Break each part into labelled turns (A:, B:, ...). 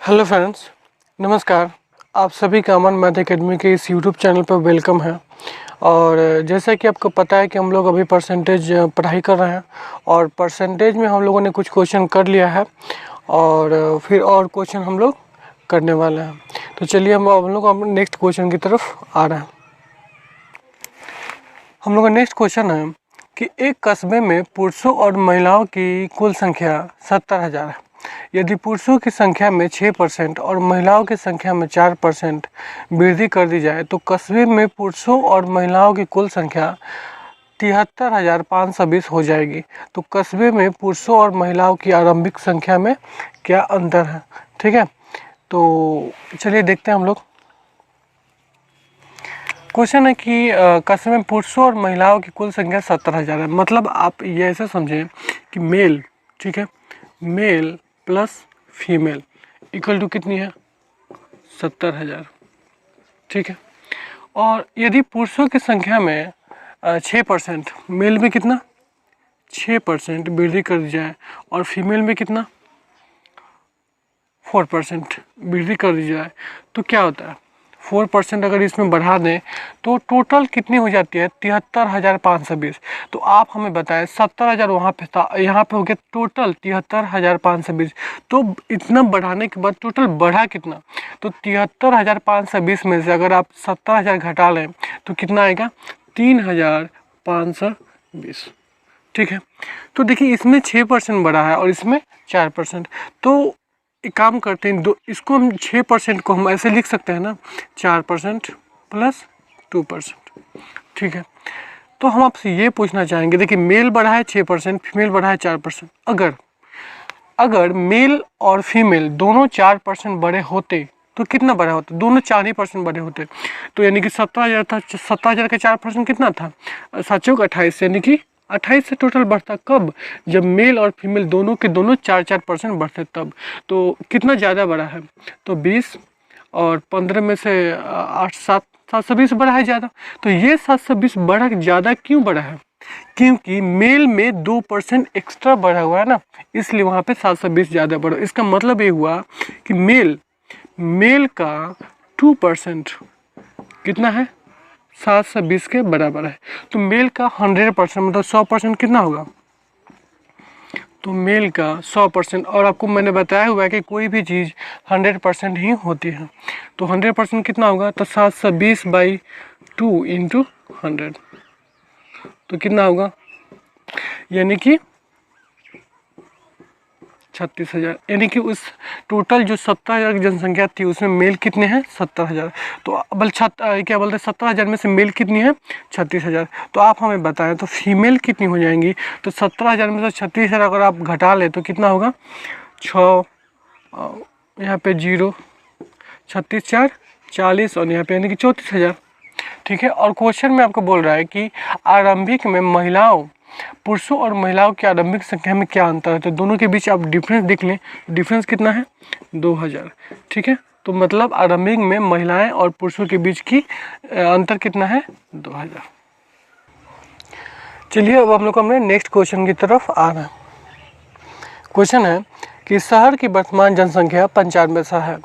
A: Hello friends, नमस्कार। आप सभी का अमन मैथ एकेडमी के इस यूट्यूब चैनल पर वेलकम है। और जैसा कि आपको पता है कि हम लोग अभी परसेंटेज पढ़ाई कर रहे हैं और परसेंटेज में हम लोगों ने कुछ क्वेश्चन कर लिया है और फिर और क्वेश्चन हम लोग करने वाले हैं। तो चलिए हम लोग नेक्स्ट क्वेश्चन की तरफ आ रहे हैं। हम लोग का नेक्स्ट क्वेश्चन है कि एक कस्बे में पुरुषों और महिलाओं की कुल संख्या 70,000 है। यदि पुरुषों की संख्या में 6% और महिलाओं की संख्या में 4% वृद्धि कर दी जाए तो कस्बे में पुरुषों और महिलाओं की कुल संख्या 73,520 हो जाएगी। तो कस्बे में पुरुषों और महिलाओं की आरंभिक संख्या में क्या अंतर है? ठीक है, तो चलिए देखते हैं हम लोग। क्वेश्चन है कि कस्बे में पुरुषों और महिलाओं की कुल संख्या 70,000 है। मतलब आप ये ऐसे समझें कि मेल, ठीक है, male plus female equal to कितनी है? 70,000। ठीक है, और यदि पुरुषों की संख्या में 6%, मेल में कितना 6% वृद्धि कर दी जाए और फीमेल में कितना 4% वृद्धि कर दी जाए तो क्या होता है? 4% अगर इसमें बढ़ा दें तो टोटल कितनी हो जाती है? 73,520। तो आप हमें बताएं 70,000 वहाँ पे था, यहाँ पे हो गया टोटल 73,520। तो इतना बढ़ाने के बाद टोटल बढ़ा कितना? तो 73,520 में से अगर आप 70,000 घटा लें तो कितना आएगा? 3,520। ठीक है, तो देखिए इसमें 6% बढ़ा है और इसमें 4%। तो एक काम करते हैं, दो इसको हम 6% को हम ऐसे लिख सकते हैं ना, 4% प्लस 2%। ठीक है, तो हम आपसे ये पूछना चाहेंगे, देखिए मेल बढ़ा है 6%, फीमेल बढ़ा है 4%। अगर मेल और फीमेल दोनों 4% बड़े होते तो कितना बड़ा होता? दोनों 4% बड़े होते। तो यानी कि 70,000 था, 70,000 का 4% कितना था? 7×4 = 28, यानी कि 28 से टोटल बढ़ता। कब? जब मेल और फीमेल दोनों के दोनों 4% बढ़ते तब। तो कितना ज़्यादा बड़ा है? तो 20 और 15 में से 8 7 720 बढ़ा है ज़्यादा। तो ये 720 बढ़ा ज़्यादा क्यों बढ़ा है? क्योंकि मेल में 2% एक्स्ट्रा बढ़ा हुआ है ना, इसलिए वहाँ पे 720 ज़्यादा बढ़ा। इसका मतलब ये हुआ कि मेल का 2% कितना है? 720 के बराबर है। तो मेल का 100% मतलब 100% कितना होगा? तो मेल का 100%। और आपको मैंने बताया हुआ है कि कोई भी चीज़ 100% ही होती है। तो 100% कितना होगा? तो 720/2 × 100 तो कितना होगा? यानी कि 36,000। यानी कि उस टोटल जो 70,000 की जनसंख्या थी उसमें मेल कितने हैं? 70,000। तो क्या बोलते हैं, 70,000 में से मेल कितनी है? 36,000। तो आप हमें बताएं तो फीमेल कितनी हो जाएंगी? तो 70,000 में से 36,000 अगर आप घटा ले तो कितना होगा? 6, यहाँ पे 0, 36 4 40 और यहाँ पे यानी कि 34,000। ठीक है, और क्वेश्चन में आपको बोल रहा है कि आरंभिक में पुरुषों और महिलाओं की आरंभिक संख्या में क्या अंतर है? तो दोनों के बीच आप डिफरेंस देख लें। डिफरेंस कितना है? 2,000। ठीक है, तो मतलब आरंभिक में महिलाएं और पुरुषों के बीच की अंतर कितना है? 2,000। चलिए अब हम लोग हमने नेक्स्ट क्वेश्चन की तरफ आ रहे हैं। क्वेश्चन है कि शहर की वर्तमान जनसंख्या 95 है।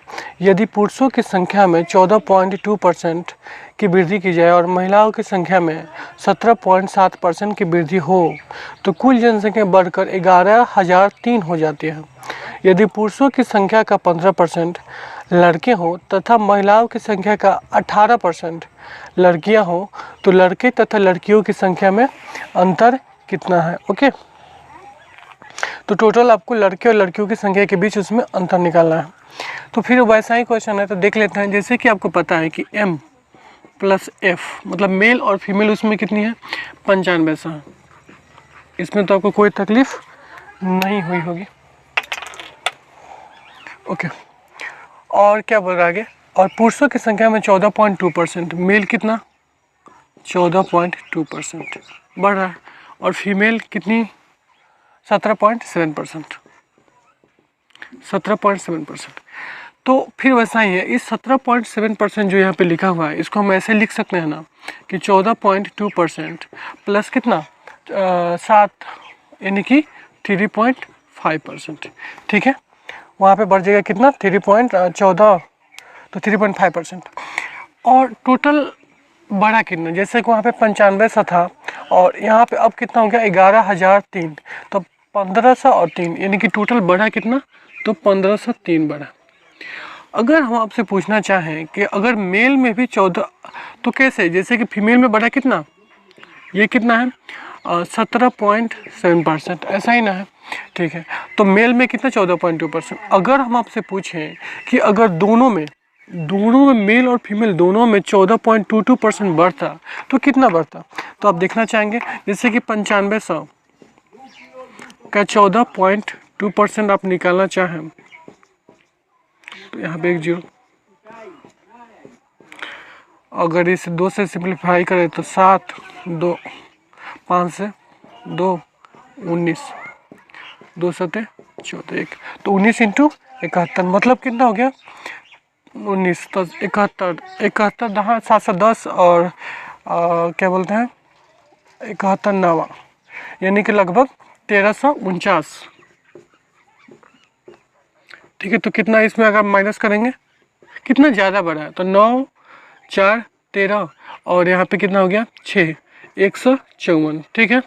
A: यदि पुरुषों की संख्या में 14.2% की वृद्धि की जाए और महिलाओं की संख्या में 17.7% की वृद्धि हो तो कुल जनसंख्या बढ़कर 11,003 हो जाती है। यदि पुरुषों की संख्या का 15% लड़के हों तथा महिलाओं की संख्या का 18% लड़कियां हों तो लड़के तथा लड़कियों की संख्या में अंतर कितना है? ओके, तो टोटल आपको लड़के और लड़कियों की संख्या के बीच उसमें अंतर निकालना है। तो फिर वैसा ही क्वेश्चन है, तो देख लेते हैं। जैसे कि आपको पता है कि M + F मतलब मेल और फीमेल उसमें कितनी है? 95 है। इसमें तो आपको कोई तकलीफ नहीं हुई होगी। ओके, और क्या बोल रहा है आगे? और पुरुषों की संख्या में 14.2%, मेल कितना? 14.2% बढ़ रहा है और फीमेल कितनी? 17.7%। 17.7%। तो फिर वैसा ही है, इस 17.7% जो यहाँ पे लिखा हुआ है इसको हम ऐसे लिख सकते हैं ना कि 14.2% प्लस कितना 7 यानी कि 3.5%। ठीक है, वहाँ पे बढ़ जाएगा कितना 3.14, तो 3.5%। और टोटल बढ़ा कितना, जैसे कि वहाँ पे 9500 था और यहाँ पे अब कितना हो गया 11,003, तो 1500 और 3 यानी कि टोटल बढ़ा कितना, तो 1503 बढ़ा। अगर हम आपसे पूछना चाहें कि अगर मेल में भी 14, तो कैसे, जैसे कि फीमेल में बढ़ा कितना, ये कितना है 17.7%, ऐसा ही ना है। ठीक है, तो मेल में कितना 14.2%। अगर हम आपसे पूछें कि अगर दोनों में मेल और फीमेल दोनों में 14.22% बढ़ता तो कितना बढ़ता, तो आप देखना चाहेंगे, जैसे कि 9500 का 14.2% आप निकालना चाहें तो यहाँ पे 1 0, अगर इसे 2 से सिंप्लीफाई करें तो 7, 2, 5 से 2, 19, 2 सते 14, 1, तो 19 इंटू 71, मतलब कितना हो गया 19, तो 71, 71 दहा 710 और क्या बोलते हैं 71 नवा, यानी कि लगभग 1349। ठीक है, तो कितना इसमें अगर माइनस करेंगे कितना ज़्यादा बढ़ा है, तो 9, 4, 13 और यहाँ पे कितना हो गया 6, 154। ठीक है,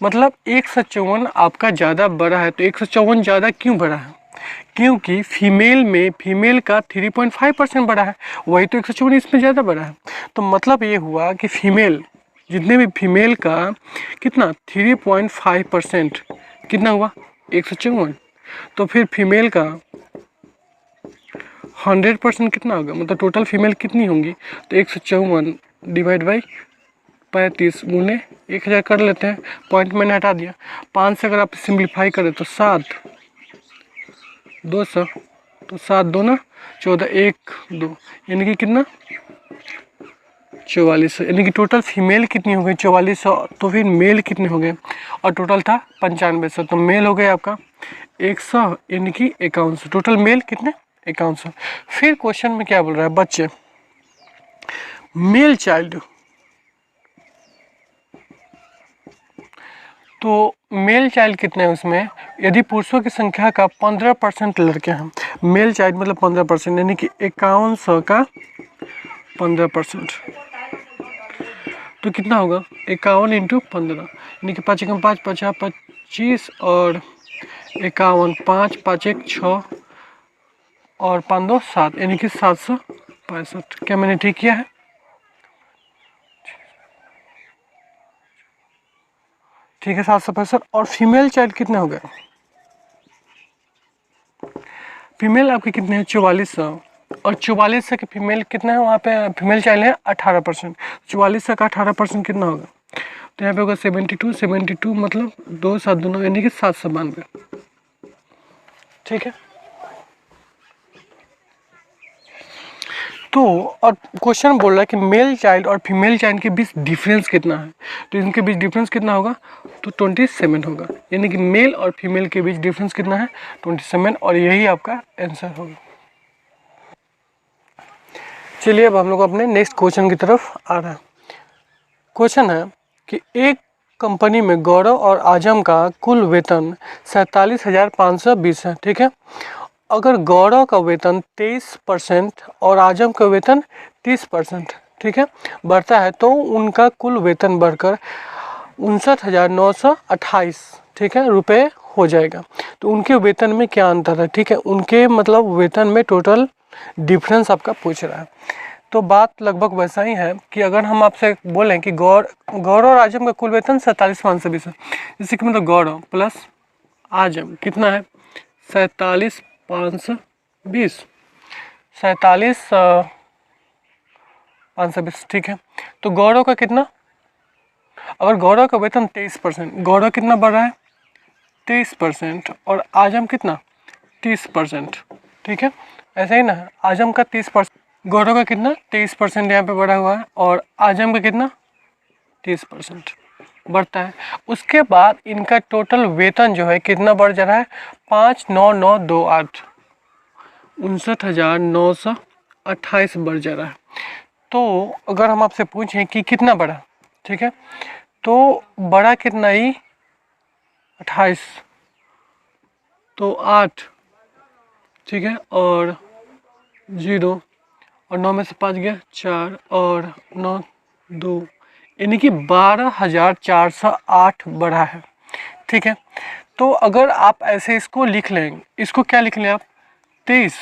A: मतलब 154 आपका ज़्यादा बढ़ा है। तो 154 ज़्यादा क्यों बढ़ा है, क्योंकि फीमेल का 3.5% बढ़ा है, वही तो 154 इसमें ज़्यादा बढ़ा है। तो मतलब ये हुआ कि जितने भी फीमेल का कितना 3.5% कितना हुआ 154, तो फिर फीमेल का 100% कितना होगा, मतलब टोटल फीमेल कितनी होंगी, तो 154 डिवाइड बाई 35 गुने 1000 कर लेते हैं, पॉइंट मैंने हटा दिया। 5 से अगर आप सिंप्लीफाई करें तो 7, 200, तो 7 2 ना 14, 1 2, यानी कि कितना 4400, यानी कि टोटल फीमेल कितनी हो गई 4400, तो फिर मेल कितने हो गए, और टोटल था 9500, तो मेल हो गए आपका 100, यानी कि 5100, टोटल मेल कितने 5100। फिर क्वेश्चन में क्या बोल रहा है बच्चे, मेल चाइल्ड, तो मेल चाइल्ड कितने हैं उसमें, यदि पुरुषों की संख्या का 15% लड़के हैं, मेल चाइल्ड मतलब 15%, यानी कि 5100 का 15%, तो कितना होगा 51 इंटू 15, यानी कि 5 एकम 5, 5 25 और 51, 5 5 1 6 और 5 2 7, यानी कि 765। क्या मैंने ठीक किया है, ठीक है 765। और फीमेल चाइल्ड कितने हो गए, फीमेल आपके कितने हैं 4400, और 4400 के फीमेल कितने हैं वहाँ पे फीमेल चाइल्ड है 18%, 4400 का 18% कितना होगा, तो यहाँ पे होगा 72 मतलब 2 7 2 यानी कि 792। ठीक है, तो और क्वेश्चन बोल रहा है कि मेल चाइल्ड और फीमेल चाइल्ड के बीच डिफरेंस कितना है, तो इनके बीच डिफरेंस कितना होगा, तो 27 होगा, यानी कि मेल और फीमेल के बीच डिफरेंस कितना है 27, और यही आपका आंसर होगा। चलिए अब हम लोग अपने नेक्स्ट क्वेश्चन की तरफ आ रहे हैं। क्वेश्चन है कि एक कंपनी में गौरव और आजम का कुल वेतन 47,520 है। ठीक है, अगर गौरव का वेतन 23% और आजम का वेतन 30% ठीक है बढ़ता है, तो उनका कुल वेतन बढ़कर 59,928 ठीक है रुपये हो जाएगा। तो उनके वेतन में क्या अंतर है, ठीक है, उनके मतलब वेतन में टोटल डिफरेंस आपका पूछ रहा है। तो बात लगभग वैसा ही है कि अगर हम आपसे बोलें कि गौरव और आजम का कुल वेतन 47,520 है, जैसे कि मतलब गौरव प्लस आजम कितना है 47,520, 47,520 ठीक है। तो गौरव का कितना, अगर गौरव का वेतन 23%, गौरव कितना बढ़ रहा है 23% और आजम कितना 30%, ठीक है ऐसा ही ना, आजम का 30%, गौरव का कितना 23% यहाँ पे बढ़ा हुआ है और आजम का कितना 30% बढ़ता है। उसके बाद इनका टोटल वेतन जो है कितना बढ़ जा रहा है 5,9,928, 59,928 बढ़ जा रहा है। तो अगर हम आपसे पूछें कि कितना बढ़ा, ठीक है, तो बड़ा कितना ही 28, तो 8 ठीक है, और 0 और 9 में से 5 गया 4 और 9 2, यानी कि 12,408 बढ़ा है। ठीक है, तो अगर आप ऐसे इसको लिख लें, इसको क्या लिख लें आप, 23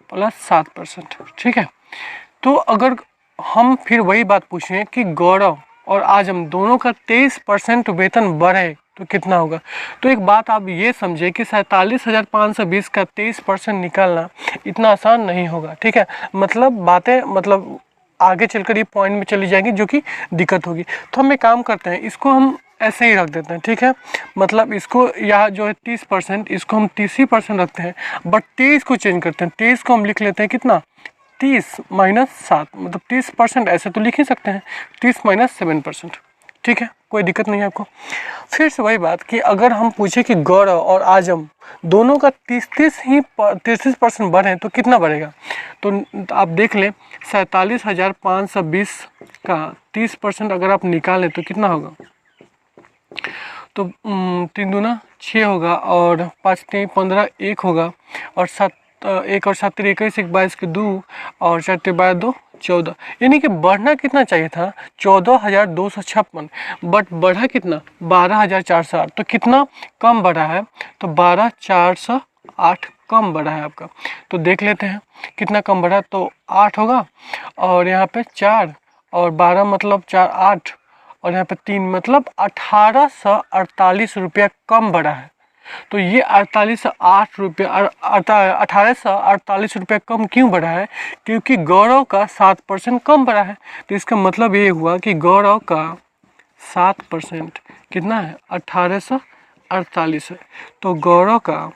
A: प्लस 7%। ठीक है, तो अगर हम फिर वही बात पूछें कि गौरव और आजम दोनों का 23% वेतन बढ़े तो कितना होगा, तो एक बात आप ये समझे कि 47,520 का 23% निकालना इतना आसान नहीं होगा। ठीक है, मतलब बातें मतलब आगे चलकर ये पॉइंट में चली जाएंगी जो कि दिक्कत होगी। तो हम एक काम करते हैं, इसको हम ऐसे ही रख देते हैं। ठीक है, मतलब इसको यहाँ जो है 30%, इसको हम 30% रखते हैं, बट 23 को चेंज करते हैं। 23 को हम लिख लेते हैं कितना, 30 माइनस 7, मतलब 30%, ऐसे तो लिख ही सकते हैं, 30 माइनस 7%। ठीक है, कोई दिक्कत नहीं है आपको। फिर से वही बात कि अगर हम पूछे कि गौरव और आजम दोनों का 33% बढ़े तो कितना बढ़ेगा, तो आप देख लें 47,520 का 30% अगर आप निकालें तो कितना होगा, तो 3 दूना 6 होगा और 5 3 15 1 होगा और 7 1 और 7 21 1 22 के 2 और 4 12 2 14, यानी कि बढ़ना कितना चाहिए था 14,256, बट बढ़ा कितना 12,408। तो कितना कम बढ़ा है, तो 12,408 कम बढ़ा है आपका। तो देख लेते हैं कितना कम बढ़ा, तो 8 होगा और यहाँ पे 4 और 12 मतलब 4 8 और यहाँ पे 3 मतलब 1848 रुपया कम बढ़ा है। तो ये 4808 रुपया 1848 रुपया कम क्यों बढ़ा है, क्योंकि गौरव का 7% कम बढ़ा है। तो इसका मतलब ये हुआ कि गौरव का 7% कितना है 1848 है। तो गौरव का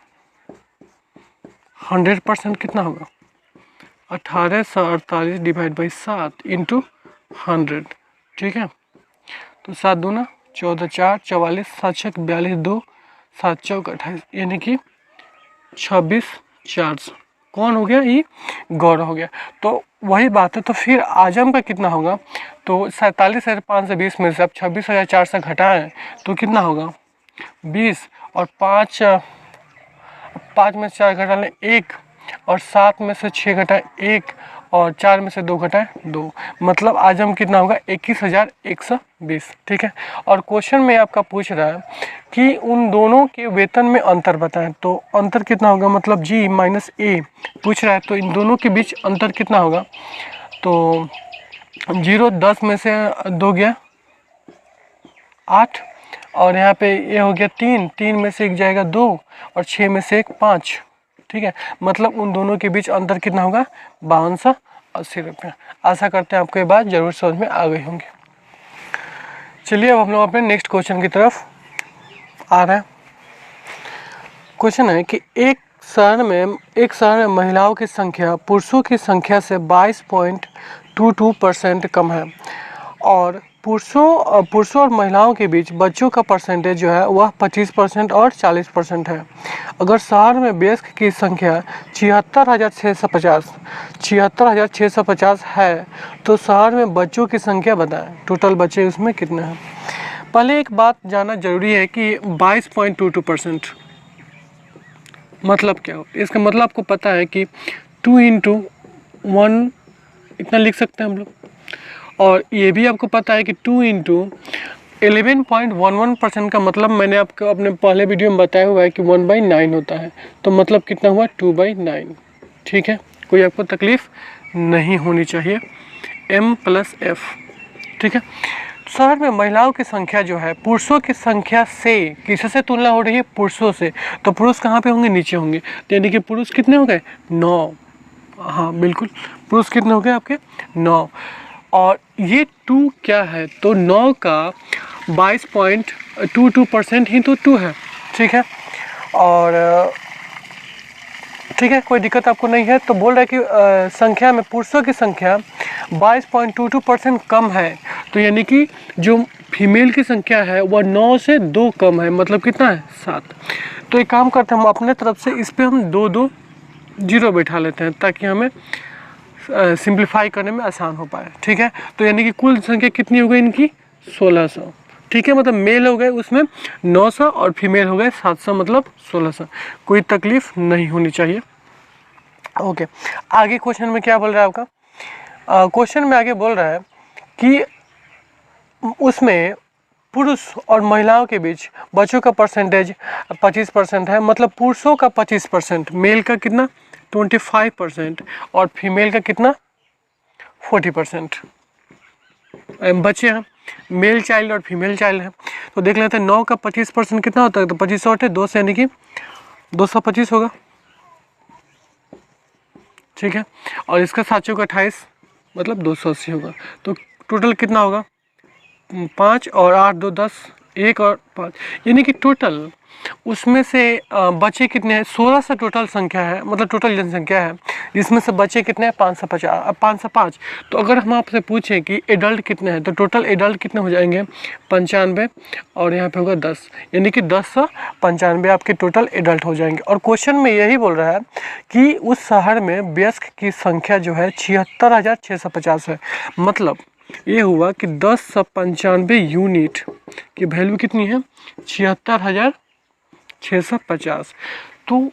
A: 100% कितना होगा, 1848 डिवाइड बाई 7 इंटू 100। ठीक है, तो 7 दूना 14 4 44 7 6 42 2 7 चौक 28, यानी कि 26,400 कौन हो गया, ये गौरव हो गया। तो वही बात है, तो फिर आजम का कितना होगा, तो 47,520 में से आप 26,400 घटाएं तो कितना होगा 20 और 5 में से 4 घटा लें 1 और 7 में से 6 घटाएं 1 और 4 में से 2 घटाएं 2, मतलब आजम कितना होगा 21,120। ठीक है, और क्वेश्चन में आपका पूछ रहा है कि उन दोनों के वेतन में अंतर बताएं, तो अंतर कितना होगा, मतलब जी माइनस ए पूछ रहा है, तो इन दोनों के बीच अंतर कितना होगा, तो 0 10 में से 2 गया 8 और यहाँ पे ये हो गया 3 में से 1 जाएगा 2 और 6 में से 1 5। ठीक है, मतलब उन दोनों के बीच अंतर कितना होगा 5280 रुपये। आशा करते हैं आपको ये बात जरूर समझ में आ गई होंगी। चलिए अब हम लोग अपने नेक्स्ट क्वेश्चन की तरफ आ रहे हैं। क्वेश्चन है कि एक शहर में महिलाओं की संख्या पुरुषों की संख्या से 22.22% कम है और पुरुषों और महिलाओं के बीच बच्चों का परसेंटेज जो है वह 25% और 40% है। अगर शहर में वयस्क की संख्या 76,650 है तो शहर में बच्चों की संख्या बताएं, टोटल बच्चे उसमें कितने हैं। पहले एक बात जानना जरूरी है कि 22.22% मतलब क्या होता है। इसका मतलब आपको पता है कि 2 इंटू 1 इतना लिख सकते हैं हम लोग, और ये भी आपको पता है कि 2 इंटू 11.11% का मतलब मैंने आपको अपने पहले वीडियो में बताया हुआ है कि 1/9 होता है, तो मतलब कितना हुआ 2/9। ठीक है, कोई आपको तकलीफ नहीं होनी चाहिए, m+f। ठीक है, शहर में महिलाओं की संख्या जो है पुरुषों की संख्या से किससे तुलना हो रही है, पुरुषों से, तो पुरुष कहाँ पे होंगे, नीचे होंगे, तो यानी कि पुरुष कितने हो गए 9। हाँ बिल्कुल, पुरुष कितने हो गए आपके 9, और ये 2 क्या है, तो 9 का 22.22% ही तो 2 है। ठीक है, और ठीक है, कोई दिक्कत आपको नहीं है। तो बोल रहा है कि संख्या में पुरुषों की संख्या 22.22% कम है, तो यानी कि जो फीमेल की संख्या है वह 9 से 2 कम है, मतलब कितना है 7। तो एक काम करते हैं हम अपने तरफ से इस पर हम 2 जीरो बैठा लेते हैं ताकि हमें सिंप्लीफाई करने में आसान हो पाए। ठीक है, तो यानी कि कुल संख्या कितनी हो गई इनकी 1600। ठीक है, मतलब मेल हो गए उसमें 900 और फीमेल हो गए 700, मतलब 1600। कोई तकलीफ नहीं होनी चाहिए। ओके, आगे क्वेश्चन में क्या बोल रहा है आपका, क्वेश्चन में आगे बोल रहा है कि उसमें पुरुष और महिलाओं के बीच बच्चों का परसेंटेज 25% है, मतलब पुरुषों का 25%, मेल का कितना 25% और फीमेल का कितना 40% बच्चे हैं, मेल चाइल्ड और फीमेल चाइल्ड है। तो देख लेते हैं 9 का 25% कितना होता है, तो 25 और 2 से यानी कि 225 होगा, ठीक है। और इसका 7 का 28 मतलब 280 होगा। तो टोटल कितना होगा, 5 और 8 2 10, 1 और 5, यानी कि टोटल उसमें से बच्चे कितने हैं, 1600 टोटल संख्या है, मतलब टोटल जनसंख्या है, जिसमें से बच्चे कितने हैं 550 505। तो अगर हम आपसे पूछें कि एडल्ट कितने हैं, तो टोटल एडल्ट कितने हो जाएंगे 95 और यहाँ पे होगा 10, यानी कि 1095 आपके टोटल एडल्ट हो जाएंगे। और क्वेश्चन में यही बोल रहा है कि उस शहर में वयस्क की संख्या जो है 76,650 है, मतलब ये हुआ कि 1095 यूनिट की वैल्यू कितनी है 76,650। तो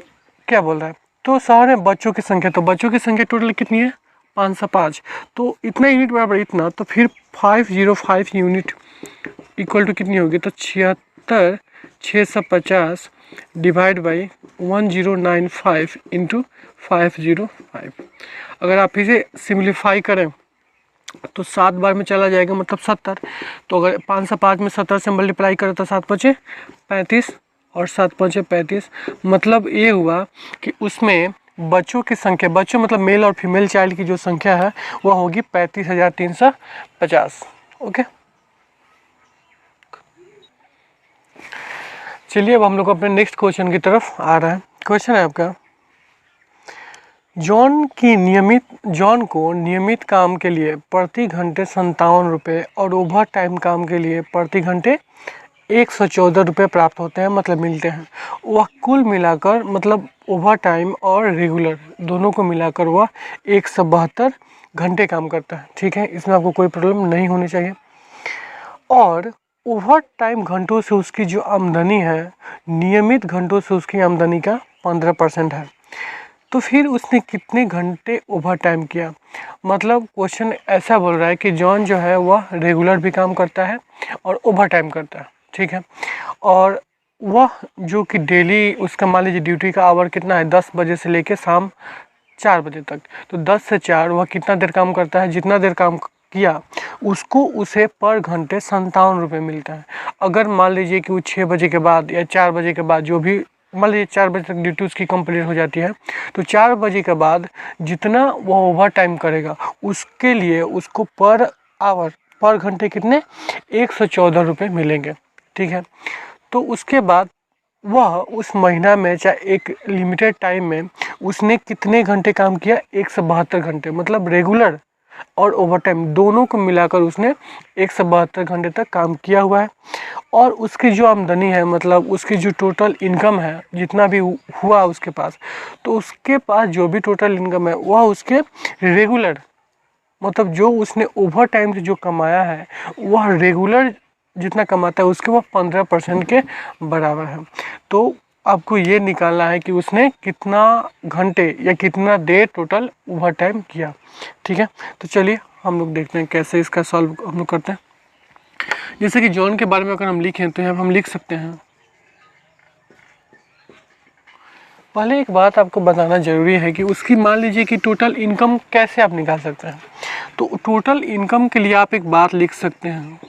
A: क्या बोल रहा है, तो शहर में बच्चों की संख्या, तो बच्चों की संख्या टोटल कितनी है 505, तो इतना यूनिट बराबर इतना, तो फिर 505 यूनिट इक्वल टू कितनी होगी, तो 76,650 डिवाइड बाई 1095 इंटू 505। अगर आप इसे सिम्प्लीफाई करें तो 7 बार में चला जाएगा, मतलब 70। तो अगर 505 में 70 से मल्टीप्लाई करें तो 7 5 35 और 7 5 35, मतलब ये हुआ कि उसमें बच्चों की संख्या, बच्चों मतलब मेल और फीमेल चाइल्ड की जो संख्या है वह होगी 35,350। ओके, चलिए अब हम लोग अपने नेक्स्ट क्वेश्चन की तरफ आ रहे हैं। क्वेश्चन है आपका, जॉन को नियमित काम के लिए प्रति घंटे 57 रुपये और ओवर टाइम काम के लिए प्रति घंटे 114 रुपये प्राप्त होते हैं, मतलब मिलते हैं। वह कुल मिलाकर, मतलब ओवर टाइम और रेगुलर दोनों को मिलाकर वह 172 घंटे काम करता है, ठीक है। इसमें आपको कोई प्रॉब्लम नहीं होनी चाहिए। और ओवर टाइम घंटों से उसकी जो आमदनी है नियमित घंटों से उसकी आमदनी का 15% है। तो फिर उसने कितने घंटे ओवर टाइम किया, मतलब क्वेश्चन ऐसा बोल रहा है कि जॉन जो है वह रेगुलर भी काम करता है और ओवर टाइम करता है, ठीक है। और वह जो कि डेली उसका मान लीजिए ड्यूटी का आवर कितना है 10 बजे से लेकर शाम 4 बजे तक, तो 10 से 4 वह कितना देर काम करता है, जितना देर काम किया उसको उसे पर घंटे 57 रुपये मिलता है। अगर मान लीजिए कि वो 6 बजे के बाद या 4 बजे के बाद, जो भी मान लीजिए 4 बजे तक ड्यूटी उसकी कंप्लीट हो जाती है, तो 4 बजे के बाद जितना वो ओवर टाइम करेगा उसके लिए उसको पर आवर, पर घंटे कितने 114 रुपये मिलेंगे, ठीक है। तो उसके बाद वह उस महीना में चाहे एक लिमिटेड टाइम में उसने कितने घंटे काम किया 172 घंटे, मतलब रेगुलर और ओवर टाइम दोनों को मिलाकर उसने 172 घंटे तक काम किया हुआ है। और उसकी जो आमदनी है, मतलब उसकी जो टोटल इनकम है जितना भी हुआ उसके पास, तो उसके पास जो भी टोटल इनकम है वह उसके रेगुलर, मतलब जो उसने ओवर टाइम से जो कमाया है वह रेगुलर जितना कमाता है उसके वो 15% के बराबर है। तो आपको ये निकालना है कि उसने कितना घंटे या कितना देर टोटल ओवर टाइम किया, ठीक है। तो चलिए हम लोग देखते हैं कैसे इसका सॉल्व हम लोग करते हैं। जैसे कि जॉन के बारे में अगर हम लिखें तो हम लिख सकते हैं, पहले एक बात आपको बताना ज़रूरी है कि उसकी मान लीजिए कि टोटल इनकम कैसे आप निकाल सकते हैं। तो टोटल इनकम के लिए आप एक बात लिख सकते हैं,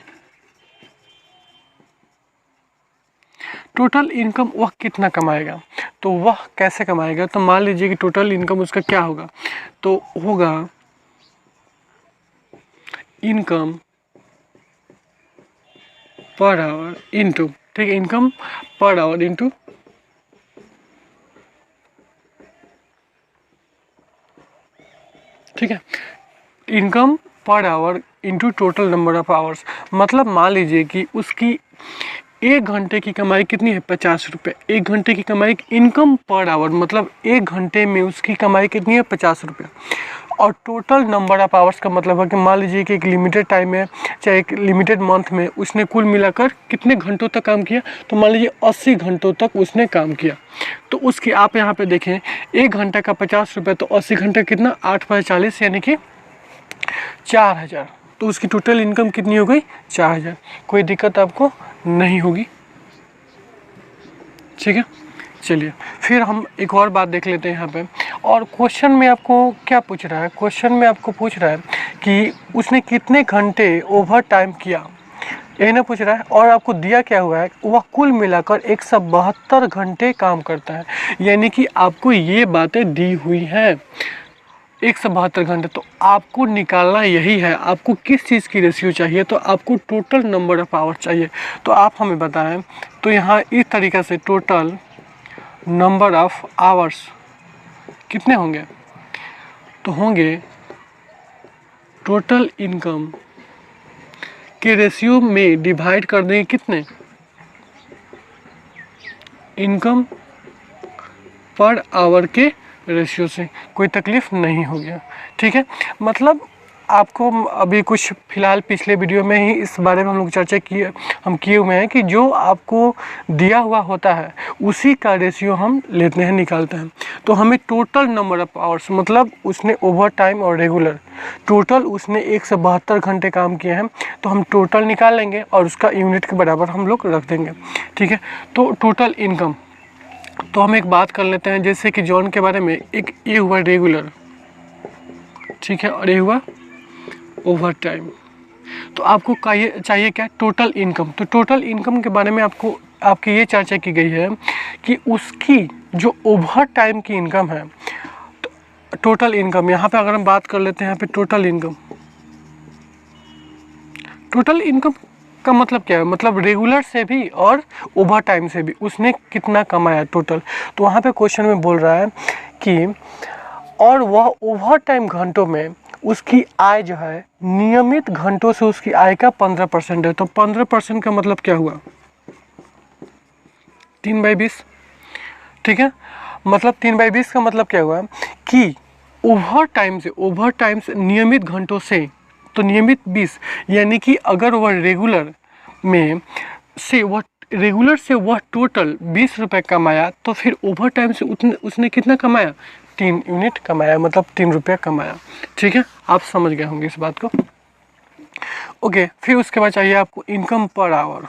A: टोटल इनकम वह कितना कमाएगा, तो वह कैसे कमाएगा। तो मान लीजिए कि टोटल इनकम उसका क्या होगा, तो होगा इनकम पर आवर इनटू, ठीक है, इनकम पर आवर इनटू ठीक है, income per hour into total number of hours. मतलब मान लीजिए कि उसकी 1 घंटे की कमाई कितनी है 50 रुपये, 1 घंटे की कमाई इनकम पर आवर, मतलब 1 घंटे में उसकी कमाई कितनी है 50 रुपये। और टोटल नंबर ऑफ आवर्स का मतलब है कि मान लीजिए कि एक लिमिटेड टाइम में, चाहे एक लिमिटेड मंथ में उसने कुल मिलाकर कितने घंटों तक काम किया, तो मान लीजिए 80 घंटों तक उसने काम किया। तो उसकी आप यहाँ पे देखें 1 घंटा का 50 रुपये, तो 80 घंटे कितना 8×40 यानी कि 4000। तो उसकी टोटल इनकम कितनी हो गई 4000। कोई दिक्कत आपको नहीं होगी, ठीक है। चलिए फिर हम एक और बात देख लेते हैं यहाँ पे। और क्वेश्चन में आपको क्या पूछ रहा है, क्वेश्चन में आपको पूछ रहा है कि उसने कितने घंटे ओवर टाइम किया, यही ना पूछ रहा है। और आपको दिया क्या हुआ है, वह कुल मिलाकर 172 घंटे काम करता है, यानी कि आपको ये बातें दी हुई हैं 172 घंटे। तो आपको निकालना यही है, आपको किस चीज़ की रेशियो चाहिए, तो आपको टोटल नंबर ऑफ आवर्स चाहिए। तो आप हमें बताएं, तो यहाँ इस तरीक़े से टोटल नंबर ऑफ आवर्स कितने होंगे, तो होंगे टोटल इनकम के रेशियो में डिवाइड कर देंगे कितने, इनकम पर आवर के रेशियो से। कोई तकलीफ़ नहीं हो गया, ठीक है। मतलब आपको अभी कुछ फ़िलहाल पिछले वीडियो में ही इस बारे में हम लोग चर्चा किए हुए हैं कि जो आपको दिया हुआ होता है उसी का रेशियो हम लेते हैं, निकालते हैं। तो हमें टोटल नंबर ऑफ आवर्स, मतलब उसने ओवर टाइम और रेगुलर टोटल उसने 172 घंटे काम किए हैं, तो हम टोटल निकाल लेंगे और उसका यूनिट के बराबर हम लोग रख देंगे, ठीक है। तो टोटल इनकम, तो हम एक बात कर लेते हैं, जैसे कि जॉन के बारे में, एक ये हुआ रेगुलर, ठीक है, और ये हुआ ओवर टाइम। तो आपको चाहिए क्या, टोटल इनकम। तो टोटल इनकम के बारे में आपकी ये चर्चा की गई है कि उसकी जो ओवर टाइम की इनकम है, तो टोटल इनकम यहाँ पे अगर हम बात कर लेते हैं, यहाँ पे टोटल इनकम का मतलब क्या है, मतलब रेगुलर से भी और ओवर टाइम से भी उसने कितना कमाया टोटल। तो वहाँ पे क्वेश्चन में बोल रहा है कि और वह ओवर टाइम घंटों में उसकी आय जो है नियमित घंटों से उसकी आय का 15% है। तो 15% का मतलब क्या हुआ, 3/20, ठीक है। मतलब 3/20 का मतलब क्या हुआ कि ओवर टाइम से नियमित घंटों से, तो नियमित 20, यानी कि अगर वह रेगुलर से वह टोटल 20 रुपये कमाया, तो फिर ओवर टाइम से उसने कितना कमाया, 3 यूनिट कमाया, मतलब 3 रुपया कमाया, ठीक है। आप समझ गए होंगे इस बात को, ओके। फिर उसके बाद चाहिए आपको इनकम पर आवर,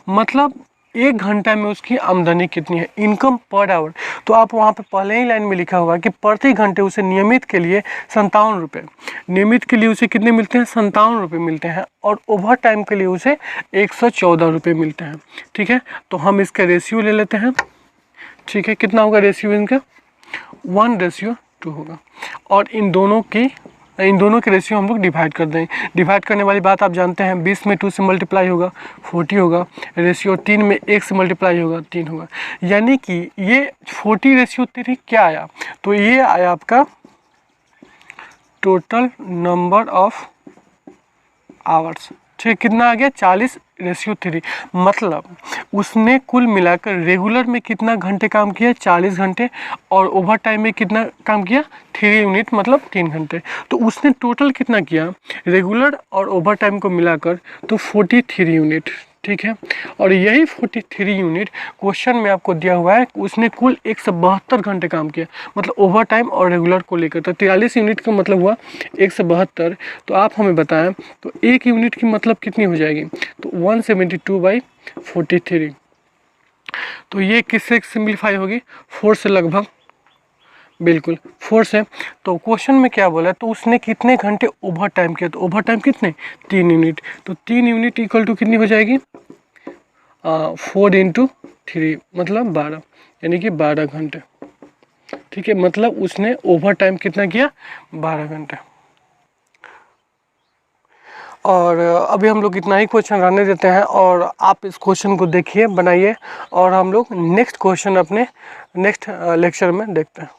A: मतलब 1 घंटा में उसकी आमदनी कितनी है, इनकम पर आवर। तो आप वहाँ पे पहले ही लाइन में लिखा हुआ कि प्रति घंटे उसे नियमित के लिए 57 रुपये, नियमित के लिए उसे कितने मिलते हैं, 57 रुपये मिलते हैं, और ओवर टाइम के लिए उसे 114 रुपये मिलते हैं, ठीक है। तो हम इसका रेशियो ले लेते हैं, ठीक है। कितना होगा रेशियो इनका, 1:2 होगा। और इन दोनों के रेशियो हम लोग डिवाइड कर देंगे। डिवाइड करने वाली बात आप जानते हैं, 20 में 2 से मल्टीप्लाई होगा 40 होगा, रेशियो 3 में 1 से मल्टीप्लाई होगा 3 होगा, यानी कि ये 40:3 क्या आया, तो ये आया आपका टोटल नंबर ऑफ आवर्स, ठीक। कितना आ गया, 40:3। मतलब उसने कुल मिलाकर रेगुलर में कितना घंटे काम किया, 40 घंटे, और ओवर टाइम में कितना काम किया, 3 यूनिट, मतलब 3 घंटे। तो उसने टोटल कितना किया रेगुलर और ओवर टाइम को मिलाकर, तो 43 यूनिट, ठीक है। और यही 43 यूनिट क्वेश्चन में आपको दिया हुआ है, उसने कुल 172 घंटे काम किया, मतलब ओवर टाइम और रेगुलर को लेकर। तो 43 यूनिट का मतलब हुआ 172। तो आप हमें बताएं, तो 1 यूनिट की मतलब कितनी हो जाएगी, तो 172/43। तो ये किससे सिंप्लीफाई होगी, 4 से लगभग, बिल्कुल 4 से। तो क्वेश्चन में क्या बोला है, तो उसने कितने घंटे ओवर टाइम किया, तो ओवर टाइम कितने, 3 यूनिट। तो 3 यूनिट इक्वल टू कितनी हो जाएगी, 4 × 3 मतलब 12, यानी कि 12 घंटे, ठीक है। मतलब उसने ओवर टाइम कितना किया, 12 घंटे। और अभी हम लोग इतना ही क्वेश्चन रहने देते हैं, और आप इस क्वेश्चन को देखिए, बनाइए, और हम लोग नेक्स्ट क्वेश्चन अपने नेक्स्ट लेक्चर में देखते हैं।